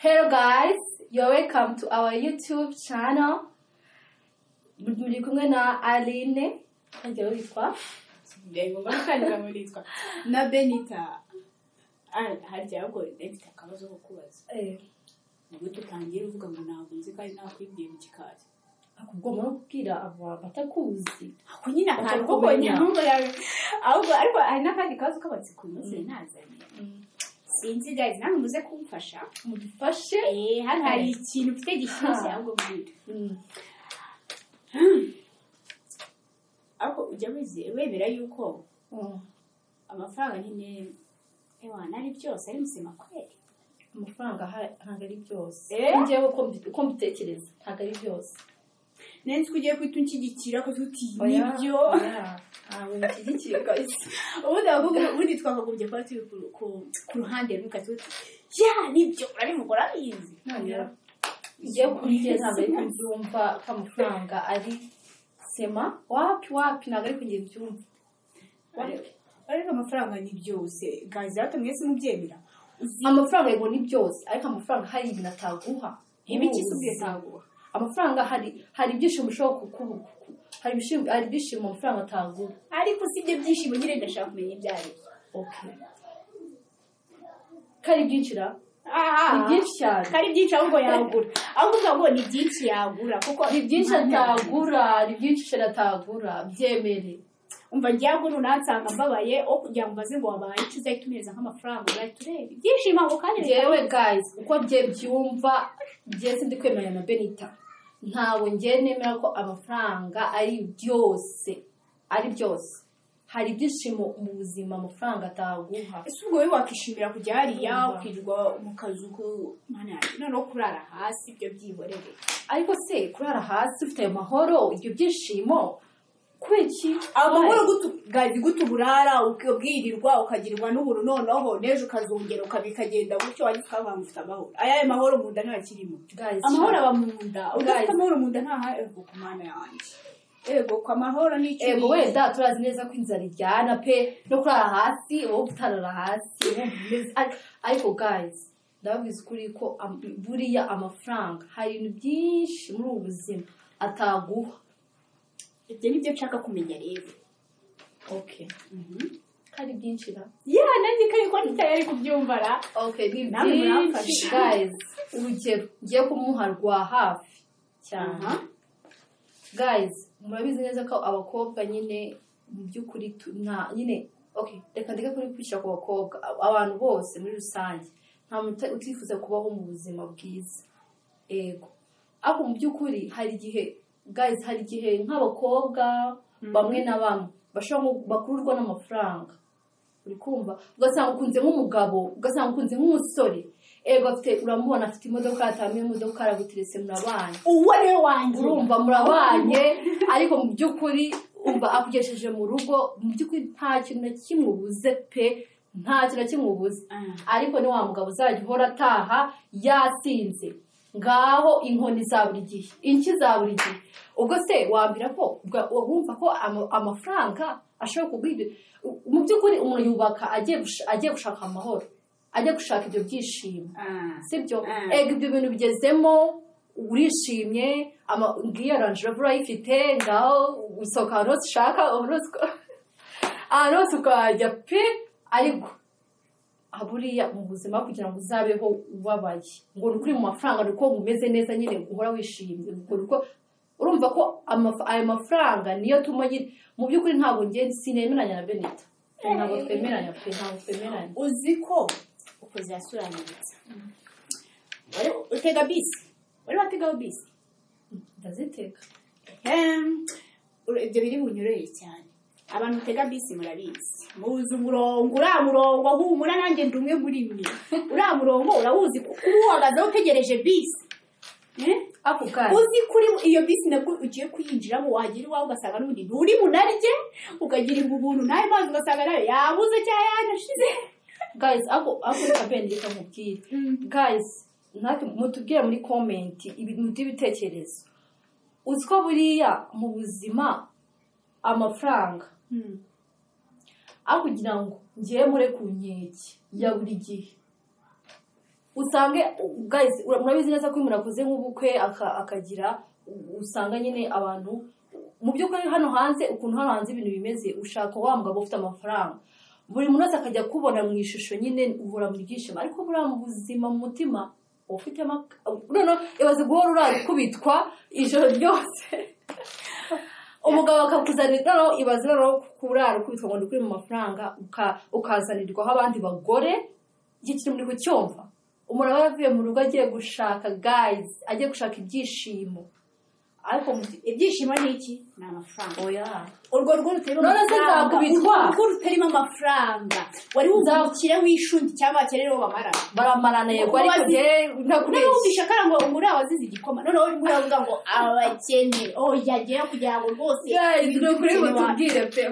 Hello guys, you're welcome to our YouTube channel. Muri kumwe na Aline, ngiye witwa Ndego bakanira muritwa na Benita. Harya ngo Benita akabazo ko kubaza. Nubwo tutangira uvuga ngo ntabwo nzi kandi nakwibwiye mu kikazi. Akubwo kubwira abo batakuzi. Ako nyine akantu ko konya ngo yawe. Ahubwo ariko hari nakandi kazo kabatse kunoze nazanye. Sinzi guys namwe muze kumfasha. Mudufashe. Hano hari ikintu ufite gishyashye ahubwo mbwira. Ako ujya wemera yuko amafaranga nyine nari byose ari musema kweli. Amafaranga ntabwo ari byose. Ngewe uko mbitekereza ntabwo ari byose. Nenzi kugiye kwita unshyigikira ko tuti nibyo. Abo nshyigikira guys. Ubundi twakagombye kuba turi ku ruhande rumwe katuti. Ya nibyo urabimukora bizi. Ngiye kugiye ntabwo ari kubyumva ko amafaranga ari sema wapi ntabwo ari kugiye byumva. Ariko amafaranga ni byose. Guys hata mwese mubyemera. Amafaranga yego ni byose ariko amafaranga hari ibintu ataguha. Ibiki subye taguha. Amafaranga hari ibyishimo ushobora kukubuka. Hari ibyishimo amafaranga ataguha. Ariko sibyo byishimo nyine ndashaka kumenya ibyari. Okay. Kari byinshira? Ni byinshi cyane. Kari byinshi ahubwo yagura. Ahubwo ngo ni byinshi yagura kuko ni byinshi atagura, ni byinshi atagura byemere. Umva ngiyago nunansanga mbabaye o kugira ngo baze ngo wabaye icuza itumeza nk'amafaranga bari turebe. Byinshi mango kandi yewe guys uko ngiye byumva ngiye sindi kwemera na Benita. Ntawe ngiye nemera ko amafaranga ari byose. Ari byose. Hari ibyishimo mu buzima amafaranga ataguha. Ese ubwo wewe wakishimira kujya hariya ukirwa mu kazu ko mana no kurara hasi ibyo byihorere. Ariko se kurara hasi ufite amahoro ibyo byishimo kweki amahoro gazi gutuburara ukabwirirwa ukagirwa n'uburu noneho neje ukazongera ukabikagenda gutyo wagikaba mufite amahoro. Aya mahoro mu nda ntakirimo. Amahoro aba mu nda. Ugafite amahoro mu nda nta ego ku mana yanjye. Ego kwa mahoro ni cyo. Ego wenda turazi neza ko inzara ijyana pe no kurara hasi wowe utarara hasi. Ariko guys ndabizi kuri ko buriya amafaranga hari ibintu byinshi muri ubuzima ataguha. Ibyo nibyo nshaka kumenya rero. Okay. Kari byinshi da. Nanjye kari ko ntitayari kubyumva ra. Okay, ni byinshi guys. Urugero ngiye kumuha rwa hafi cyane. Guys, murabizi neza ko abakobwa nyine mu by'ukuri nyine okay, reka kuri kwishyira ku bakobwa abantu bose muri rusange. Nta muntu utifuza kubaho mu buzima bwiza. Ego. Ako mu by'ukuri hari igihe guys hari igihe nk'abakobwa bamwe na bamwe bashobora bakururwa n'amafaranga. Uri kumva ugasanga ukunze nk'umugabo ugasanga ukunze nk'umusore ego afite uramubona afite imodoka atamiye imodoka araguteretse murabanye uwo rero wanjye urumva murabanye ariko mu by'ukuri umva akugesheje mu rugo mu by'ukuri nta kintu na kimwe ubuze pe nta kintu na kimwe ubuze ariko ni wa mugabo uzajya uhora ataha yasinze ngaho inkoni za buri gihe inki za buri gihe ubwo se wambira ko wumva ko amafaranga ashobora kugwira mu by'ukuri umuntu yubaka agiye gushaka amahoro agiye gushaka ibyo byishimo sibyo ego ibyo bintu bigezemo urishimye ngiyo Range Rover urayifite ngaho usohoka ahantu hose ushaka ahantu hose ukajya pe ariko buriya mu buzima kugira ngo uzabeho ubabaye ngo ni ukuri mu mafaranga nuko umeze neza nyine uhora wishimye urumva ko ayo mafaranga niyo tumenye mu by'ukuri ntabwo ngiye sinemeranya na Benita ntabwo twemeranya pe ntabwo twemeranya uzi ko ukoze yasuranyiritse wari utega bisi wari watega bisi ndazitega ibyo biri bunyureye cyane abantu utega bisi murabizi muzi umurongo uramurongo humura nanjye ndumwe muri mwe uramurongo urawuzi uhagaze utegereje bisi ako kandi uzi kuri iyo bisi nabwo ugiye kuyinjiramo wagira iwawe ugasanga n'ubundi nturi munarye ukagira ubuntu nawe mazi ugasanga nawe yabuze cyangwa yanashize. Guys ako reka Benita mubwire guys natwe mutubwire muri comment ibintu by'ibitekerezo uzi ko buriya mu buzima amafaranga aho kugira ngo ngiye mure ku nkeke ya buri gihe usange guys murabizi neza ko umuntu akoze nk'ubukwe akagira usanga nyine abantu mu by'ukuri hano hanze ukuntu hano hanze ibintu bimeze ushaka wa mugabo ufite amafaranga buri muntu wese akajya kubona mu ishusho nyine uhora mu byishimo ariko buriya mu buzima mu mutima ufite noneho ibaze guhora urarikubitwa ijoro ryose umugabo akakuzanira noneho ibaze noneho kurara ukubitwa ngo ndikuri mu mafaranga ukazanirwaho abandi bagore iki kintu muri kucyumva umuntu aba yavuye mu rugo agiye gushaka guys agiye gushaka ibyishimo ariko ibyishimo ni iki ni amafaranga oya urwo rugo rutarimo amafaranga wari wumvukire w'ishundi cyangwa akerere bamara baramarana yego ariko ntakurisha kara ngo umuri abazize igikoma noneho uri muri avuga ngo abakene yagera kugira ngo rwose kuri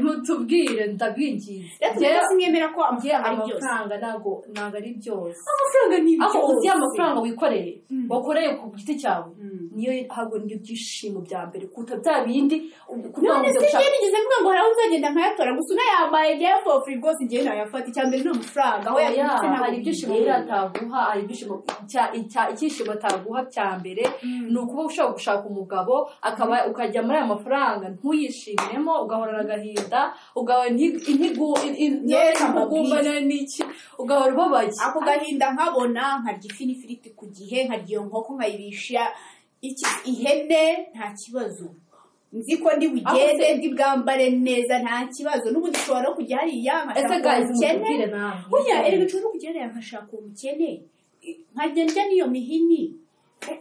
mutubwire ndabingize rero simwemera ko amafaranga ntago ari byose amafaranga ni byose aho uzi amafaranga wikoreye wakoreye ku giti cyawe niyo hago niyo byishimo bya mbere kuta bya bindi none se nigeze mvuga ngo haraho uzagenda nkayatora gusa unayambaye ngewe for free rwose ngewe nayafata icyambere ni amafaranga aho yabitse hari ibyishimo ataguha hari ibyishimo icyishimo ataguha cya mbere ni ukuba ushobora gushaka umugabo ukajya muri aya mafaranga ntuyishimiremo ugahorana agahinda ugahora intigumbana n'iki ugahora ubabaye ako gahinda nkabona nkarya ifi n'ifiriti ku gihe nkarya iyo nkoko nkayirisha ihene nta kibazo nzi ko ndi bugende ndi bwambare neza nta kibazo n'ubundi ushobora no kujya hariya nkashaka umukene burya erega nshobora no kujya hariya nkashaka umukene nkajya ndya n'iyo mihini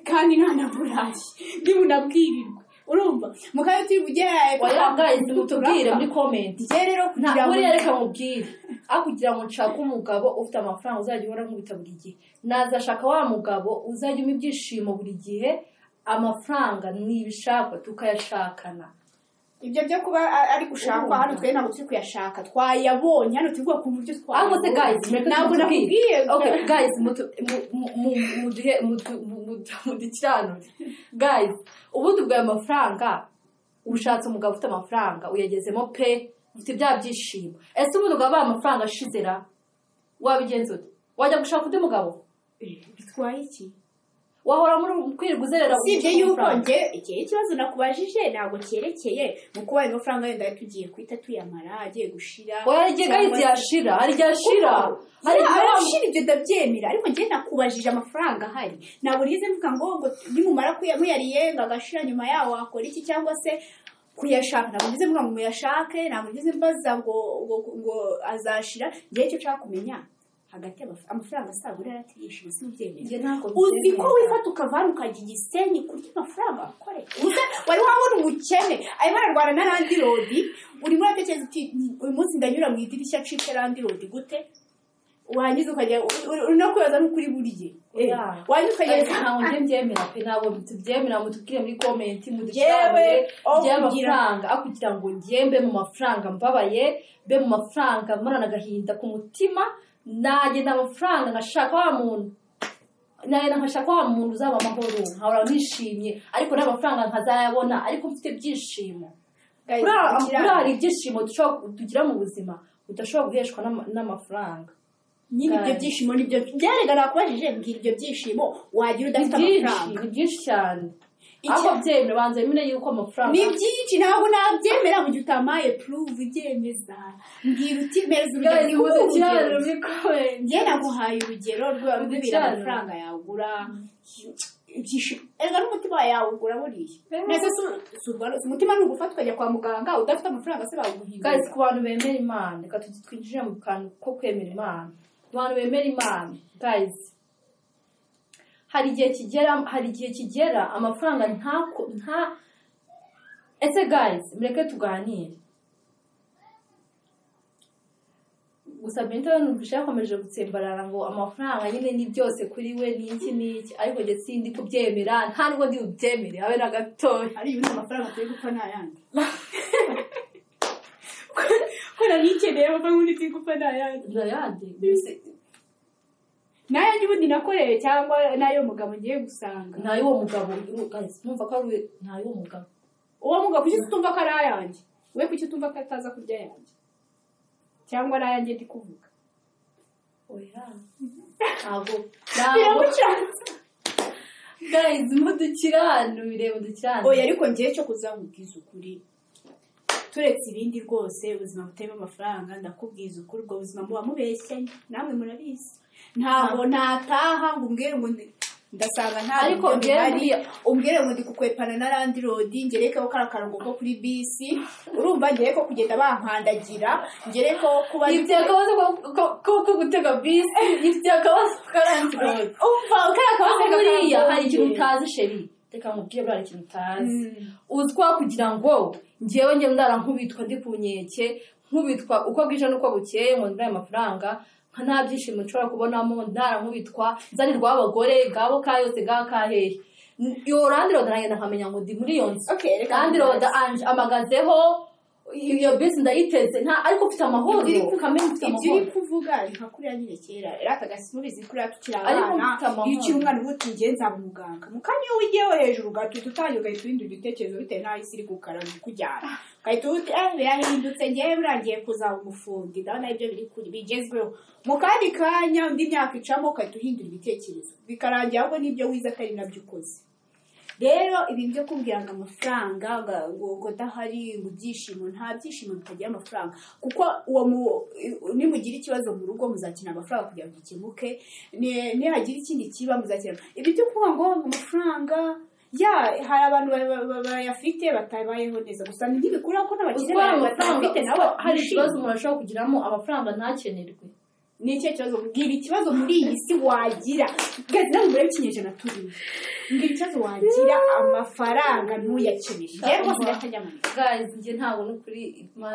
kandi ntanaburaye ndibunabwirirwa urumva mukayo turi bugeraye oya guys mutubwire muri comment rero kugira ngo reka mubwire aho kugira ngo nshaka umugabo ufite amafaranga uzajya uhora nkubita buri gihe nazashaka wa mugabo uzajya umpa ibyishimo buri gihe amafaranga nibishaka tukayashakana ibyo byo kuba ari gushakwa hano twe ntabwo turi kuyashaka twayabonye hano turi ku buryo twabonye se guys ntabwo nakubwiye okay guys mudikiranure guys ubundi bwa amafaranga ushatse umugabo ufite amafaranga uyagezemo pe ufite bya byishimo ese ubundi bwa amafaranga ashizera wabigenza ute wajya gushaka undi mugabo bitwaye iki wahora muri kwirirwa uzerera sibye yuko nge ikibazo nakubajije ntabwo cyerekeye mu kuba ayo mafaranga yenda tugiye kwita tuyamara agiye gushira oya guys yashira hari yashira hari arashira ibyo ndabyemera ariko nge nakubajije amafaranga ahari ntabwo rize mvuga ngo nimumara kuyamuyariye ngagashira nyuma yawo akora iki cyangwa se kuyashaka ntabwo ngize mvuga ngo muyashake ntabwo ngize mbaza ngo azashira nge icyo nshaka kumenya hagati amafaranga asagura yaratiyishije simubyemeye uzi ko wifata ukavana ukajya igisenyi kurya amafaranga akore wari wabona umukene arimo ararwana na randi rodi urimo uratekereza uti uyu munsi ndanyura mu idirishya acike randi rodi gute wangiza ukajya uri no kwibaza n'ukuri buriye wangiza ukageza ntabwo mbyemera pe ntabwo tubyemera mutubwire muri comment mudushare by'amafaranga aho kugira ngo ngembe mu mafaranga mbabaye be mu mafaranga marana agahinda ku mutima nagenda amafaranga ngashaka wa muntu nkashaka wa muntu uzaba amahoro nkahora nishimye ariko n'amafaranga nkazayabona ariko mfite byishimo hari ibyishimo tugira mu buzima udashobora guheshwa n'amafaranga nyine ibyo byishimo nibyo byarega nakubajije mbwira ibyo byishimo wagira udafite amafaranga ni byinshi cyane aho byemera banza bimene yuko amafaranga ni byinshi ntabwo nabyemera mu gihe utamaye proof ibyemeza mbwira uti meza urugero njye naguhaye urugero rw'ibira amafaranga yagura erega n'umutima yawugura buriya nese umutima ni ugufata ukajya kwa muganga udafite amafaranga se bawuguhindura guys ku bantu bemera imana reka twinjire mu kantu ko kwemera imana ku bantu bemera imana guys hari igihe kigera amafaranga nta ese guys mureke tuganire gusa Bento numvise yakomeje gutsembarara ngo amafaranga nyine ni byose kuri we n'iki ariko njye sindi kubyemera nta nubwo ndi bubyemere habe na gatoya ari ibintu amafaranga turi gupfa ntayandi ko nanikeneye amafaranga undi turi gupfa ntayandi nayo ubundi nakoreye cyangwa nayo mugabo ngiye gusanga nayo uwo mugabo numva ko ari nayo uwo mugabo kuki utumva ko ari ayanjye we kuki utumva ko ataza kurya yanjye cyangwa ari ayanjye ndi kuvuga oya ntabwo biramucanze guys mudukiranure oya ariko ngiye cyo kuzamubwiza ukuri turetse ibindi rwose ubuzima butema amafaranga ndakubwiza ukuri ubwo buzima muba mubeshyanye namwe murabizi ntabwo nataha ngo umbwire ngo ndasanga nta ariko umbwire ngo ndi kukwepana na landlord ngereke ko karakarongo ko kuri bisi urumva ngereko kugenda bankandagira ngereko kuba ibyo akabazo ko gutega bisi ibyo akabazo ka landlord umva karakabazo buriya hari ikintu utazi sheri reka nkubwire bari ikintu utazi uzwa kugira ngo ngewe ndara nkubitwa ndi kunyeke nkubitwa uko bwije nuko bukeye ngo ndaye amafaranga nta byishimo nshobora kubonamo ndara nkubitwa nzanirwa abagore gabo kayose gakahehe yo landlord nagenda nkamenya ngo ndi muri iyo nzu landlord amagazeho iyo bisi ndayiteze nta ariko ufite amahoro kamenya ufite amahoro iri kuvuga nka kuriya nyine kera ratagasi mubizi kuriya tukira abana yicira umwana ubuti ngenza umuganga mukanya iyo wigiyeho hejuru gatutu utangiye ugahita uhindura igitekerezo bitewe n'aho isi iri gukara kujyana ugahita uti birahindutse ngewe burangiye kuzaba umufundi ndabona ibyo bigezweho mu kandi kanya undi myaka icamo ugahita uhindura ibitekerezo bikarangira ahubwo n'ibyo wize atari nabyo ukoze rero ibintu byo kumbwira ngo amafaranga ngo dahari ngo byishimo nta byishimo bitagira amafaranga kuko nimugira ikibazo mu rugo muzakina amafaranga kugira ngo gikemuke nihagira ikindi kiba muzakina ibi byo kuvuga ngo amafaranga hari abantu bayafite batabayeho neza gusa ntibikura ko n'abakire batafite nabo hari ikibazo umuntu ashobora kugiramo amafaranga ntakenerwe ni icyo kibazo mbwira ikibazo muri iyi si wagira gazi nawe muri ikinyejana turimo mbwira ikibazo wagira amafaranga ntuyakenere rero rwose ndatajyamana guys njye ntabwo n'ukuri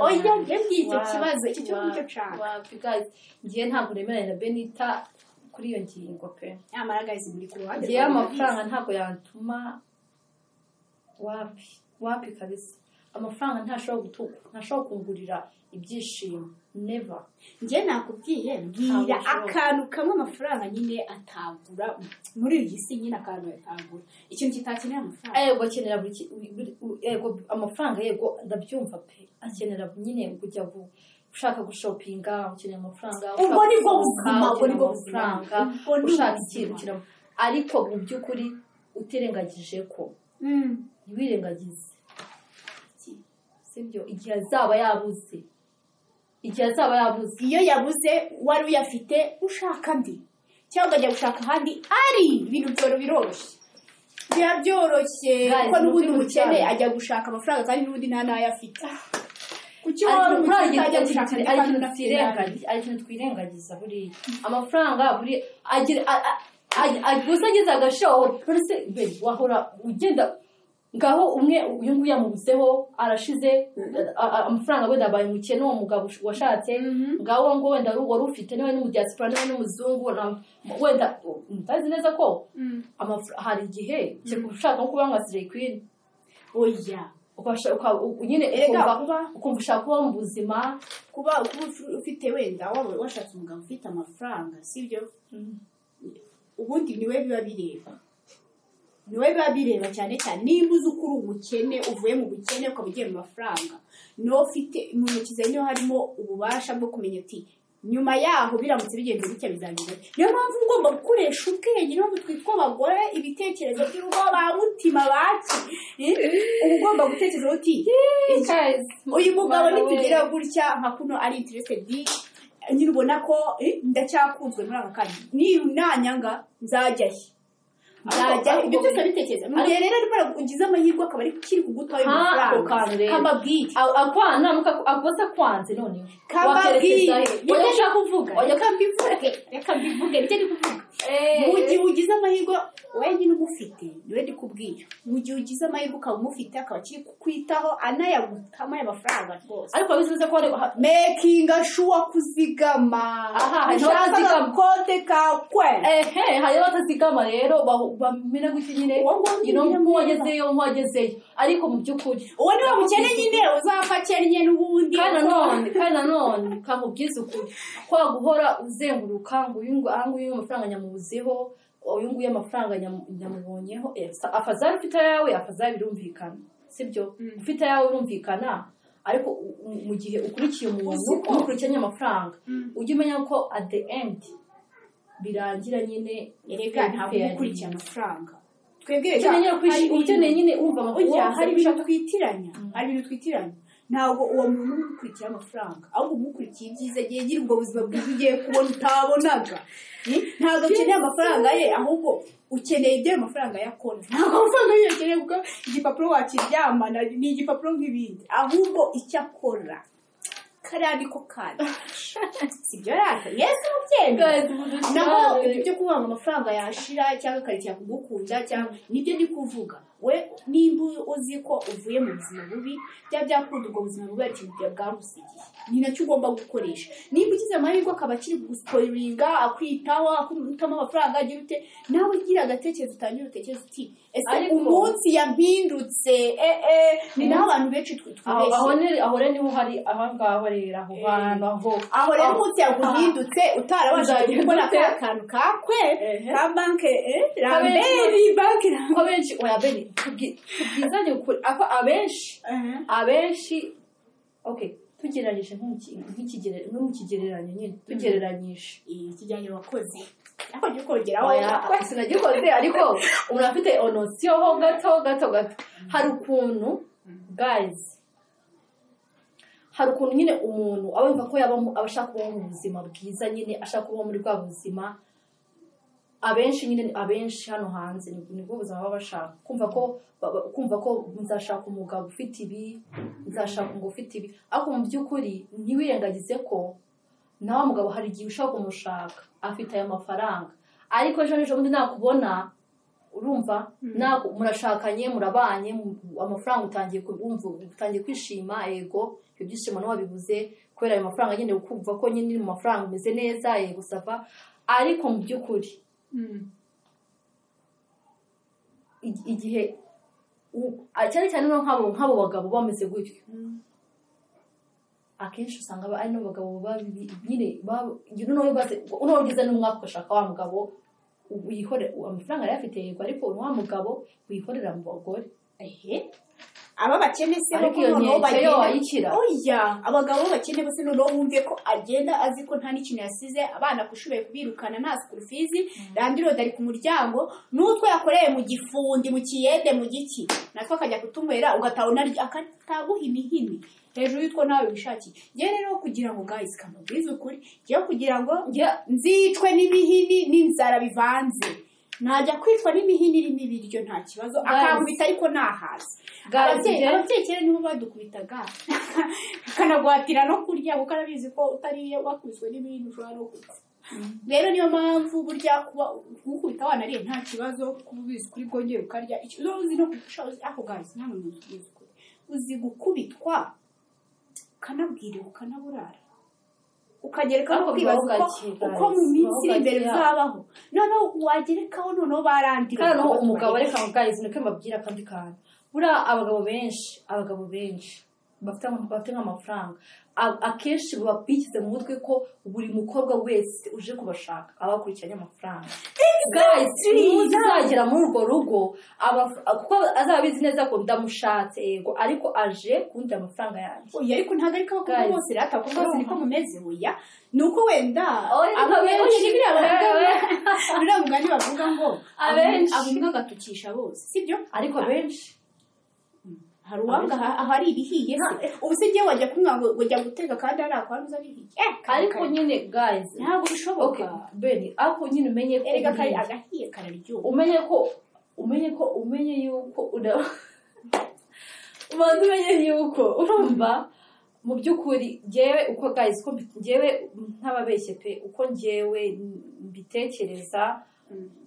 oya njye icyo kibazo icyo kibazo nicyo nshaka guys njye ntabwo nemeranya na Benita kuri iyo ngingo pe nyamara guys muri ku ruhande njye amafaranga ntabwo yantuma wapi kabisa amafaranga ntashobora kungurira ibyishimo never njye nakubwiye mbwira akantu kamwe amafaranga nyine atagura muri iyi si nyine akantu yatagura ikintu kitakenera amafaranga yego akenera yego amafaranga yego ndabyumva pe akenera nyine kujya ushaka gushopinga ukenera amafaranga ubwo nibwo buzima ubwo nibwo amafaranga ushaka ikintu kiramo ariko mu by'ukuri utirengagije ko ntiwirengagize sibyo igihe azaba yabuze iyo yabuze wari uyafite ushaka andi cyangwa ukajya gushaka ahandi ari ibintu biroroshye biba byoroshye kuko n'ubundi umukene ajya gushaka amafaranga kandi n'ubundi nta n'ayo afite kuki wowe umukene ajya gushaka ari ikintu twirengagiza buriya amafaranga gusa ageze agashoro wahora ugenda ngaho umwe uyu nguyu yamubuzeho arashize amafaranga wenda abaye umukene uwo mugabo washatse ngaho ngo wenda wari ufite niwe n'umudiaspora niwe n'umuzungu wenda utazi neza ko hari igihe ushaka nko kuba nka Slay Queen oya nyine ukumva ushaka kuba mu buzima kuba ufite wenda washatse umugabo ufite amafaranga sibyo ubundi niwe biba bireba cyane cyane niba uzi uko uri umukene uvuye mu bukene ukaba ugiye mu mafaranga niwo ufite mu ntoki zawe niho harimo ububasha bwo kumenya ati nyuma yaho biramutse bigenze bitya bizagenda niyo mpamvu ugomba gukoresha ubwenge niyo mpamvu twitwa abagore ibitekerezo by'urugo ba mutima baki uba ugomba gutekereza uti uyu mugabo nitugira gutya nka kuno ari interested nyine ubona ko ndacyakunzwe muri aka kanya nanyanga nzajyahe ibyo byose bitekereza mu gihe rero ariko ugize amahirwe akaba ari kiri kuguta ayo mafaranga kamabwire akosa kwanze noneho kamabwire nicyo nshaka kuvuga reka mbivuge nicyo ndi kuvuga mu gihe ugize amahirwe wenyine umufite niwe ndi kubwira mu gihe ugize amahirwe ukaba umufite akaba akiri kukwitaho anayagutamo ayo mafaranga rwose ariko bivuze ko makinga sure kuzigama ushaka konte kakwe hariho batazigama rero bamena gutya nyine nk'uwagezeyo ariko mu by'ukuri uwo ni wa mukene nyine uzapfa akennye n'ubundi kandi nanone kamubwiza ukuri kwa guhora uzenguruka ngo uyu nguyu amafaranga nyamubuzeho uyu nguyu amafaranga nyamubonyeho afazari ufite ayawe afazari birumvikana sibyo ufite ayawe birumvikana ariko mu gihe ukurikiye umuntu umukurikiranye amafaranga ujye umenya ko at the end birangira nyine erega ntabwo ukurikira amafaranga twebwe ukeneye nyine umva hari ibintu twitiranya ntabwo uwo muntu umukurikira amafaranga ahubwo umukurikiye ibyiza agiye gira ubwo buzima bwiza ugiye kubona utabonaga ntabwo ukeneye amafaranga ye ahubwo ukeneye ibyo amafaranga yakora ntabwo amafaranga ye ukeneye kuko igipapuro wakiryamana ni igipapuro nk'ibindi ahubwo icyo akora kariya niko kandi sibyo rata yesu mubyemera naho ibyo kuvuga ngo amafaranga yashira cyangwa akarikira kugukunda cyangwa nibyo ndi kuvuga we nimba uzi ko uvuye mu buzima bubi byakunda ubwo buzima bubi ari ikintu bwagusigiye ni nacyo ugomba gukoresha nimba ugize amahirwe akaba akiri gusipoilinga akwitaho akutamo amafaranga agira ute nawe ugira agatekerezo utangira utekereza uti ese umunsi yampindutse ni naho abantu benshi twibeshye aho rero niho hari ahangaho rero aho hantu aho rero umunsi yaguhindutse utarabashije gukora akantu kakwe ka banke ramberi banke ko benshi oya beni tubwizanye ukuri ako abenshi okay tugereranyije nk'ikigereranyo nyine tugereranyije ikijyanye wakoze ako gikogeraho sinagikoze ariko umuntu afite onosiyo ho gato hari ukuntu guys hari ukuntu nyine umuntu aba yumva ko abashaka kubaho mu buzima bwiza nyine ashaka kubaho muri bwa buzima abenshi hano hanze nibwo buzima baba bashaka kumva ko nzashaka umugabo ufite ibi nzashaka umugabo ufite ibi ariko mu by'ukuri ntiwirengagize ko nawe mugabo hari igihe ushaka kumushaka afite aya mafaranga ariko ejo bundi nakubona urumva murashakanye murabanye amafaranga utangiye kwishima yego ibyo byishimo ntiwabibuze kubera ayo mafaranga nyine ukumva ko nyine mu mafaranga umeze neza yego sava ariko mu by'ukuri igihe cyane cyane nk'abo bagabo bameze gutyo akenshi usanga ari n'abagabo nyine uno ugize n'umwaka ugashaka wa mugabo amafaranga arayafite yego ariko wa mugabo wihorera mu bagore aba bakene se ariko iyo nkeke wayikira oya abagabo bakene bose noneho wumve ko agenda azi ko nta n'ikintu yasize abana kushoboye kubirukana nta school fees randirode ari ku muryango n'utwo yakoreye mu gifundi mu kiyede mu giki natwe akajya kutumwera ugatabona akataguha imihini hejuru y'utwo nawe wishakiye ngiye rero kugira ngo guys kamubwize ukuri ngiye kugira ngo nzicwe n'imihini n'inzara bivanze najya kwitwa n'imihini irimo ibiryo nta kibazo akankubita ariko nahaze ababyeyi kera nibo badukubitaga akanagwatira no kurya kuko arabizi ko utariye wakubiswe n'ibintu ushobora no gupfa rero niyo mpamvu burya kuba gukubita abana ariye nta kibazo kuba ubizi kuri bwongere ukarya ikibazo uzi no kurushaho ako guys nta muntu uzi gukubitwa ukanabwiriwe ukanaburara ukagerekaho kwibaza uko mu minsi iri imbere bizabaho noneho wagerekaho noneho barandira kandi noneho umugabo reka mugayizi niko mbabwira kandi kandi buriya abagabo benshi bafite nk'amafaranga akenshi baba bikize mu mutwe ko buri mukobwa wese uje kubashaka aba akurikiranye amafaranga guys uzagera muri urwo rugo kuko azaba abizi neza ko ndamushatse yego ariko aje kundi amafaranga yanjye oya ariko ntabwo ariko abakobwa bose rata kuko bose niko mumeze oya nuko wenda biriya mugani bavuga ngo abumwe agatukisha bose sibyo ariko benshi hari uwanga ahari ibihiye se ubu se ngewe wajya kumwa ngo ujya gutega kandi ari akwaruza bihiye ariko nyine guys ntabwo bishoboka bene ariko nyine umenye ko erega kari agahiye kararyoha umenye yuko umenye yuko urumva mu by'ukuri ngewe uko guys ko ngewe ntababeshye pe uko ngewe mbitekereza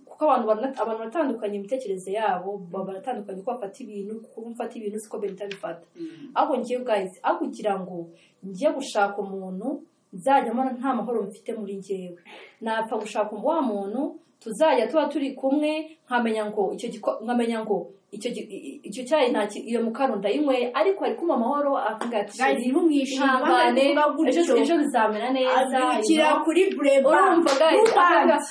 kuko abantu batandukanye imitekerereze yabo baratandukanye ko bafata ibintu kuko mfata ibintu siko bita bifata ahubwo ngiye guys aho kugira ngo ngiye gushaka umuntu nzajya mbona nta mahoro mfite muri ngewe napfa gushaka wa muntu tuzajya tuba turi kumwe nkamenya ngo icyo cyayi iyo mukaro ndayinyweye ariko ari kuma amahoro akangati mwishimane ejo bizamera neza abikira kuri breba urumva guys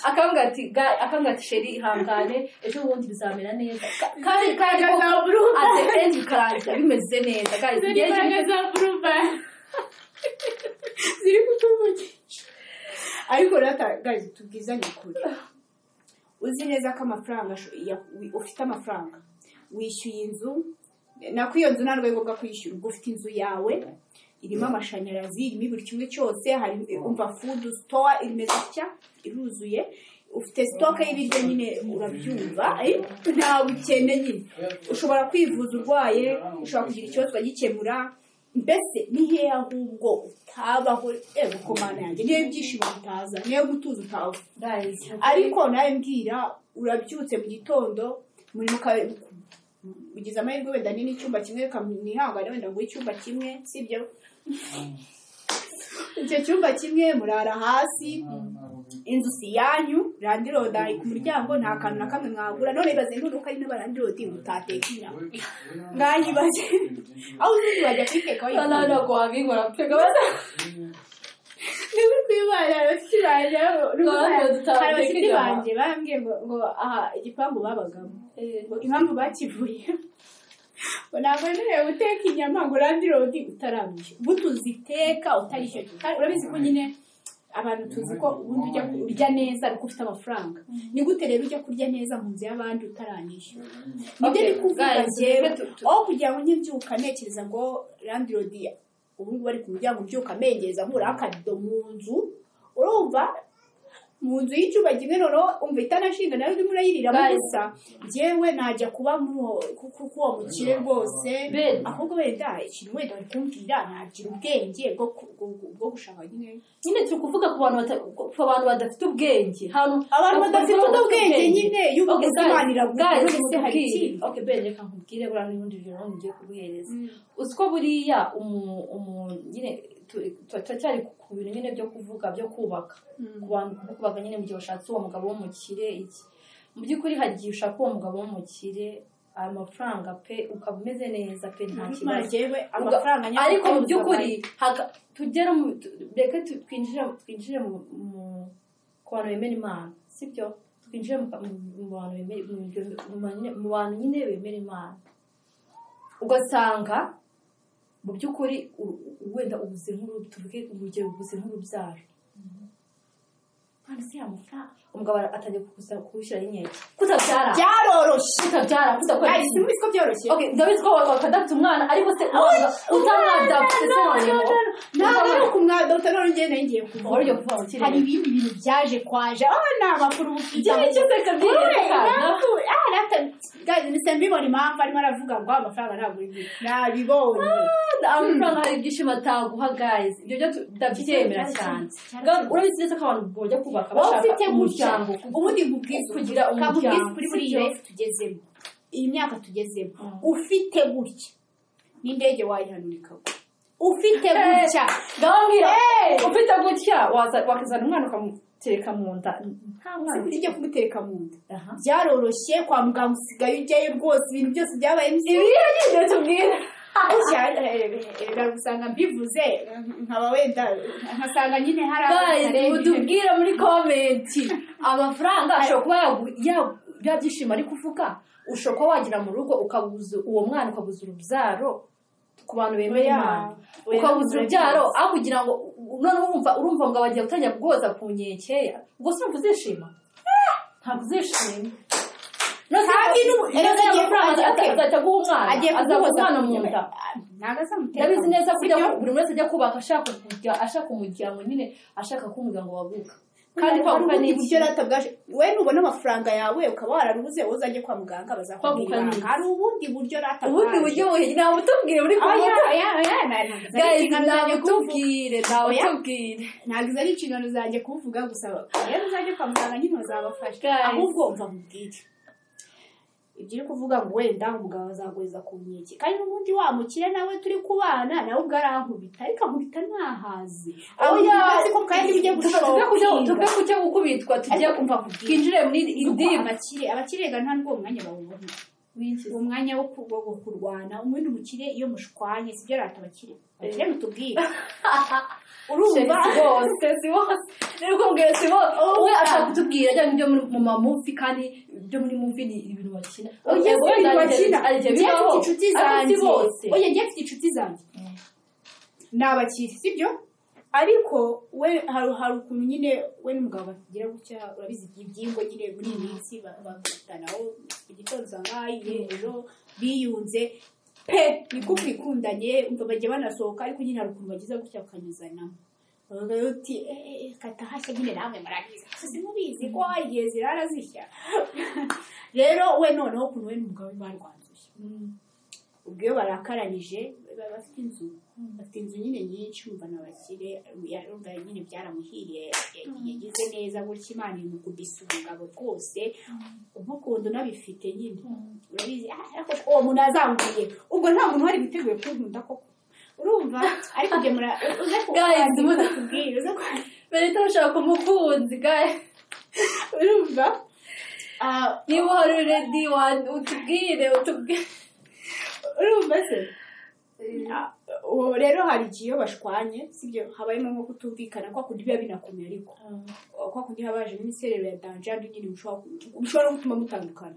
akangati sheri ihangane ejo bundi bizamera neza kandi ate karangira bimeze neza guys ziri kutuvugisha ariko rata guys tubwizanye ukuri uzi neza ko amafaranga ufite amafaranga wishyuye inzu nako iyo nzu nta rwego rwo kwishyura ubwo ufite inzu yawe irimo amashanyarazi irimo buri kimwe cyose hari umva food store imeze gutya iruzuye ufite stock y'ibiryo nyine urabyumva nta bukene nyine ushobora kwivuza urwaye ushobora kugira ikibazo ukagikemura mbese ni hehe ahubwo utabaho komana yanjye niyo ibyishimo bitaza niyo gutuza utaza ariko nawe mbwira urabyutse mu gitondo muri ugize amahirwe wenda ni n'icyumba kimwe nihangane wenda ngo icyumba kimwe sibyo icyo cyumba kimwe murara hasi inzu si yanyu randirodi ari ku muryango nta kantu na kamwe mwagura none ibaze n'uruka ari n'abarandirodi utateka inyama mwayibaze aho uzi bajya kwiteka wayibona ntabwo wabingora pega baza niba kwibana abafite banjye bambwiye ngo aha igipangu babagamo impamvu bakivuye ntabwo ntewe guteka inyama ngo randirodi utarambye ubundi uziteka utarishyuye urabizi ko nyine abantu tuzi ko ubundi ujya urya neza ariko ufite amafaranga ni gute rero ujya kurya neza mu nzu y'abandi utaranishyu nibyo ni kuvuga njyewe aho kugira ngo njye mbyuka ntekereza ngo randirodi ubu ngubu ari ku muryango mbyuka amenyeza nkura akadido mu nzu urumva mu nzu y'icyumba kimwe noneho umva itanashinga nawe urimo urayiriramo gusa njyewe najya kuba kuko mukire rwose ahubwo wenda ikintu wenda bari kumbwira nagira ubwenge bwo gushaka nyine turi kuvuga ku bantu badafite ubwenge abantu badafite ubwenge nyine y'ubwenge imanira bwose hari iki okay ben reka nkubwire buriya n'ubundi rero ngiye kuguhereza uzi ko buriya nyine turacyari ku bintu nyine byo kuvuga byo kubaka ku bantu kubaka nyine mu gihe washatse uwo mugabo w'umukire iki mu by'ukuri hari igihe ushaka uwo mugabo w'umukire amafaranga pe ukaba umeze neza pe nta kibazo ariko mu by'ukuri tugera reka twinjire ku bantu bemera imana sibyo twinjire mu bantu nyine bemera imana ugasanga mu by'ukuri wenda ubuze tuvuge urugero ubuze nk'urubyaro kandi se amafaranga umugabo atangiye kuwushyiraho inkeke kutabyara byaroroshye kutabyara kudakora sinzi ko byoroshye okay ndabizi ko wakadafite umwana ariko se utamwadapte se wanyu ntabwo ari kumwadopta none ngene ngiye kuvuga uryo kuvuga ukiri hari ibindi bintu byaje kwaje ni amakuru icyo se kabyerekana guys mbibona impamvu arimo aravuga ngo amafaranga ntabwo nabibonye amafaranga hari ibyishimo ataguha guys ibyo byo ndabyemera cyane urabizi neza ko abantu bajya kubaka bashaka umuryango ubundi mubwiza kugira umuryango kuri buri life tugezemo iyi myaka tugezemo ufite gutya n'indege wayihanurika ufite gutya ndababwira ufite gutya wakazana umwana ukamutereka mu nda nta mwana ujya kumutereka mu nda byaroroshye kwa muganga usigaye ujyayo rwose ibintu byose byabaye ibiriya nyine tubwira usanga mbivuze nkaba wenda nkasanga nyine hari abantu tubwira muri komenti amafaranga ashobora kuba yabyishima ari kuvuga ushobora kuba wagira mu rugo ukabuza uwo mwana ukabuza urubyaro ku bantu bemera imana ukabuza urubyaro aho kugira ngo none urumva ngo bagiye gutangira kugoza ku nkekeya ubwo se urumva uzishima ntabwo uzishima azajya guha umwana azaguha umwana mu nda ndabizi neza ko buri wese ajya kubaka ashaka umuryango nyine ashaka ko umuryango waguka kandi kwaguka ni ibyo ratabwaje we nubona amafaranga yawe ukaba wararubuze uzajye kwa muganga bazakubwira hari ubundi buryo ratabwaje ubundi buryo buhe ntabwo tubwire muri tubwire ntabwo ari inshingano zanjye kuvuga gusa rero uzajye kwa muganga nyine bazabafasha ahubwo umva mubwire ibyo uri kuvuga ngo wenda umugabo azaguriza ku nkeke kandi n'ubundi wamukire nawe turi kubana nawe ubwo arankubita ariko ankubita ntahazi azi ko kandi bijya tuve kujya gukubitwa tugiye kumva twinjire muri indirimbo abakirega nta n'ubwo mwanya bawubona uwo mwanya wo kurwana ubundi umukire iyo mushwanye sibyo rata abakire mutubwire urumva bose rero kumbwira si bo we ashaka kutubwira ajya ibyo mu mamuvi kandi ibyo muri muvi ni ibintu bakina njye mfite inshuti zanjye ni abakire sibyo ariko we hari ukuntu nyine we n'umugabo bagira gutya urabizi ibyingo nyine muri iyi minsi bakutanaho igitondo zangaye ejo biyunze pe niko kwikundanye umva bajya banasohoka ariko nyine hari ukuntu bagize gutya bakanyuzanamo bagayo uti katahashya nyine namwe murabizi simubizi ko igihe zirara zishya rero we noneho ukuntu we n'umugabo barwanzuye ubwo iyo barakaranije bafite inzu nyine nyinshi umva n'abakire yarumva nyine byaramuhiriye yagize neza gutya Imana imukubise umugabo rwose umukundo nabifite nyine urabizi uwo muntu azambuye ubwo nta muntu wari biteguye kunkunda koko urumva ariko gemura uze guys mudakubwira berita ushaka kumukunzi guys urumva niba hari ready utubwire urumva se rero hari igihe bashwanye sibyo habayemo nko kutumvikana kwa kundi biba binakomeye ariko kwa kundi habaje n'imiserero ya danger nyine mushobora gutuma mutandukana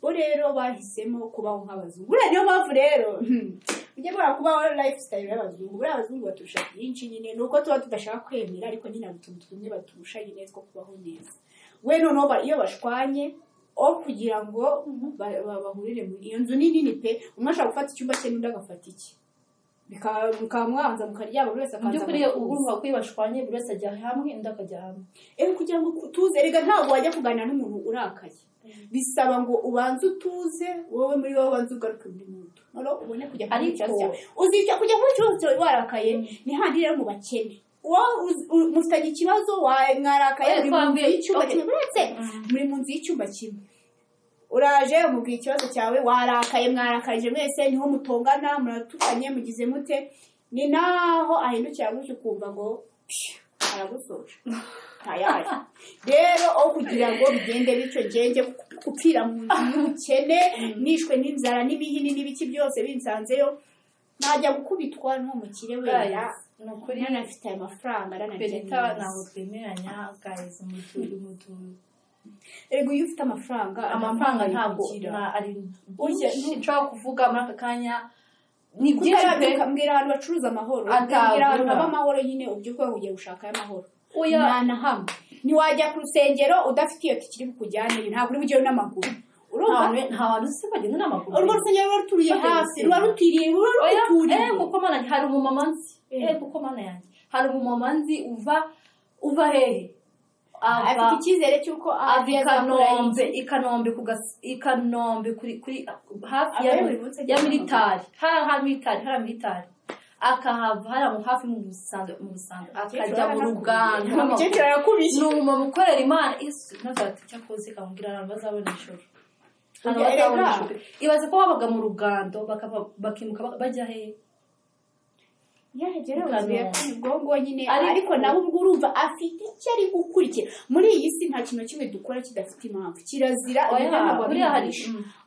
bo rero bahisemo kubaho nk'abazungu niyo mpamvu rero ujye bora kubaho lifestyle y'abazungu buri abazungu baturusha byinshi nyine nuko tuba tudashaka kwemera ariko nyine abutuntu tumwe baturusha nyine two kubaho neza we noneho iyo bashwanye kugira ngo bahurire muri iyo nzu nini pe umwe ashaka gufata icyumba cye n'undi agafata iki bikamwanza mukaryama buri wese akaza by'ukuri urumva ko bashwanye buri wese ajya hamwe undi akajya hamwe kugira ngo tuze rega ntabwo wajya kuganira n'umuntu urakaye bisaba ngo ubanze utuze wowe muri wowe ubanze ugaruke muri muto noneho ubone kujya uzica kujya muri cyose warakaye ni handi rero mu bakene mufitanye ikibazo mwarakaye muri mu nzu y'icyumba kimwe uraje umubwiye ikibazo cyawe warakaye mwarakarije mwese niho mutongana muratukanye mugize mute ni naho ahindukira gutyo ukumva ngo aragusoje tayari rero aho kugira ngo bigende bityo ngenge kupfira mu nzu y'ubukene nishwe n'inzara n'ibihini n'ibiki byose binsanzeyo najya gukubitwa n'umukire wera nukuri nanafite amafaranga berita ntabwo twemeranya guys umutu ego iyo ufite amafaranga ntabwo ari nshobora kuvuga muri aka kanya ni byinshi pe mbwira ahantu bacuruza amahoro mbwira ahantu haba amahoro nyine ubyuka ugiye gushaka amahoro nta hamwe ntiwajya ku rusengero udafite iyo tikiri bukujyanire ntabwo uri bugeyo n'amaguru urumva nta wantu se bagenda n'amaguru urwo rusengero ruba ruturiye hasi ruba rutiriye ruba ruturiye kuko mana hari umumama nzi kuko mana yanjye hari umumama nzi uva hehe afite icyizere cy'uko ikanombe kuri hafi ya militari hari militari akahava hari hafi mu busanzwe akajya mu ruganda umukecuru arakubise ni umumama ukorera Imana ntazati cyakoze kamubwira abantu bazabona ijoro ibaze ko babaga mu rugando bakimuka bajya hehe yahegera ubwongo nyine ariko nabo ubwo urumva afite icyo ari gukurikira muri iyi si nta kintu kimwe dukora kidafite impamvu kirazira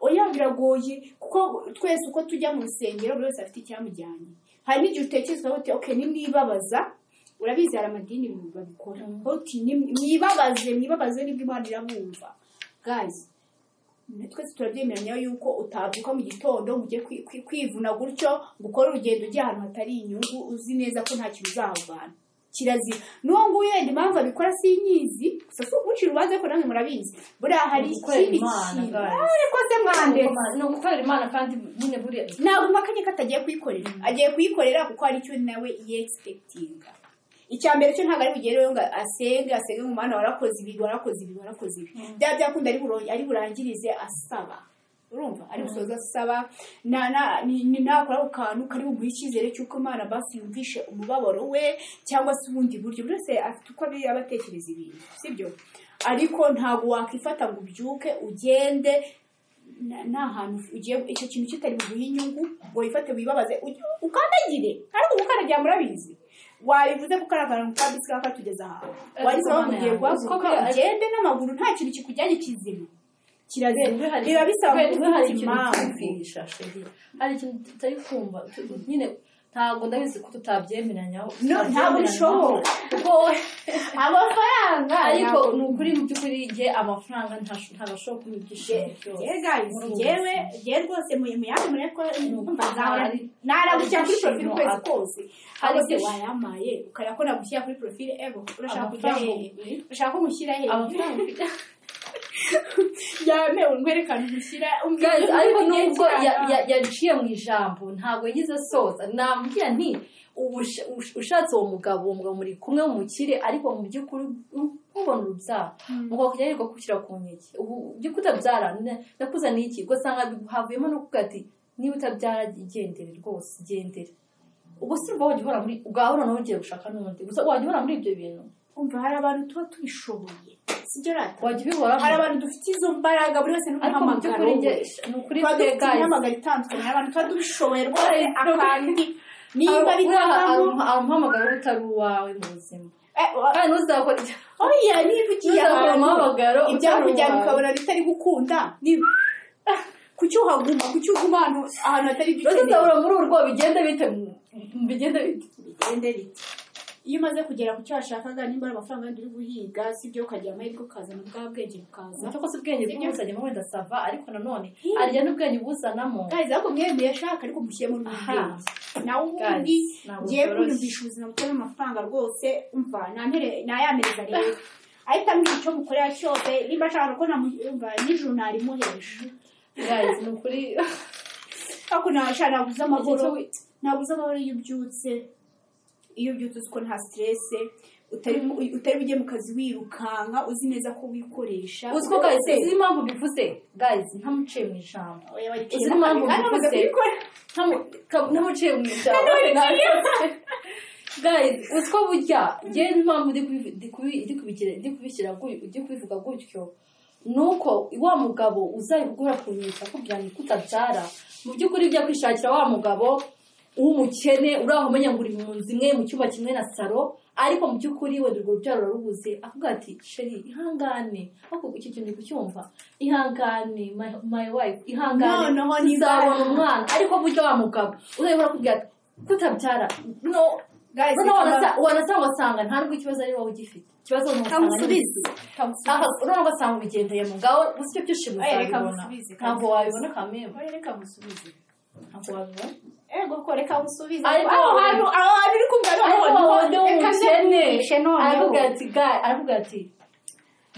oya biragoye kuko twese uko tujya mu rusengero buri wese afite icyamujyanye hari n'igihe utekereza uti okay nimwibabaza urabizi hari amadini babikora uti mwibabaze nibwo Imana irabumva guys twese turabyemeranya yuko utabyuka mu gitondo ujye kwivuna gutyo gukora urugendo ujya ahantu hatari inyungu uzi neza ko nta kintu uzahavana kirazira n'uwo nguyu yenda impamvu abikora sinyizi gusa si umucira urubanza ko namwe murabizi buriya hari ikindi kintu ariko se mwande ni ugukorera Imana kandi nyine buriya ntabwo makanye ko atagiye kuyikorera agiye kuyikorera kuko hari icyo nawe yexpectinga icyambere cyo ntago ari bugereyo ngo asenge mu Mana warakoze ibi byakunda ari burangirize asaba urumva ari busoza asaba nakora ukantu kari bumuha icyizere cy'uko Imana basi yumvishe umubabaro we cyangwa se ubundi buryo buri wese afite uko abatekereza ibintu sibyo ariko ntago wakifata ngo ubyuke ugende nta hantu ugiye icyo kintu kitari buguhe inyungu ngo wifate wibabaze ukandagire ariko gukaragira murabizi warivuze ko karakara mu kabisi kakatugeza ahantu warize bamugiye guhaguruka ugende n'amaguru nta kintu kikujyanye kizima kirazira bisaba hari ikintu tutari kumva nyine ntabwo ndabizi ko tutabyemeranyaho ntabwo bishoboka kuko amafaranga ariko ni ukuri mu by'ukuri njye amafaranga ntagashobora kuba ibyishimo byose yewe rwose mu yandi mureko naragushyira kuri profile ukwezi kose ariko wayamaye ukaya ko nagushyira kuri profile ego urashaka kujya hehe urashaka ko mushyira hehe amafaranga yamewe nkwerekana umushyira ariko nubwo yaciye mu ijambo ntabwo yagize soza nambwira nti ushatse uwo mugabo muri kumwe w'umukire ariko mu by'ukuri ubona urubyaro umugabo kujya yirirwa kushyira ku nkeke ubu by'uko utabyara ndakuzaniye iki ugasanga havuyemo no kuvuga ati niba utabyara igendere rwose igendere ubwo si urwo wajya uhora muri ugahora nawe ugiye gushaka n'undi gusa wajya uhora muri ibyo bintu umva hari abantu tuba tubishoboye sibyo rata wajya ubihora hari abantu dufite izo mbaraga buri wese n'umuhamagaro ni ukuri tweganye umuhamagaro itandukanye hari abantu tuba tubishoboye rwose akandi niba bitangamo umuhamagaro utari uwawe mu buzima kandi ntuzakora oya niba ugiye umuhamagaro ibyakujyana ukabona bitari gukunda kuki uhaguma ahantu hatari ibyo ukeneye uzabura muri urwo bigenda bite iyo umaze kugera ku cyo washakaga nimba ari amafaranga yandi uri guhiga si ibyo ukagira amahirwe ukazana bwa bwenge bukaza cyangwa se ubwenge bw'ubuzanamo wenda sava ariko nanone arya n'ubwenge buzanamo ahubwo mwemeye ashaka ariko mushyiremo n'ubwenge nawe ubundi ngiye kwiyumvisha ubuzima butari amafaranga rwose umva nayamereza rero ahita ambwira icyo mukorera cyose nimba ashaka ko nijoro narimuhesha ni ukuri ariko nabuze amahoro iyo ubyutse uzi ko nta stress utari bujye mu kazi wirukanka uzi neza ko wikoresha uzi ko guys uzi impamvu bivuze guys ntamuciye mu ijambo uzi impamvu bivuze ntamuciye mu ijambo guys uzi ko burya njye impamvu ndi kubivuga gutyo nuko wa mugabo uzari guhora kunyita kugira ngo utabyara mu by'ukuri ujya kwishakira wa mugabo w'umukene uraho umenya ngo uri mu nzu imwe mu cyumba kimwe na saro ariko mu by'ukuri wenda urwo rubyaro urarubuze avuga ati sheri ihangane ariko iki kintu kucyumva ihangane my wife ihangane tuzabona umwana ariko burya wa mugabo uzahora kubwira ati kutabyara no guys wanasanga wasanga nta nubwo ikibazo ari wowe ugifite ikibazo ni usanga ugasanga ubigendeye mu ngaho gusa icyo byishimo uzabibona ntabwo wabibona kamembe reka musubize ntabwo wabibona ego ko reka musubize aho hantu uri kumva aravuga ati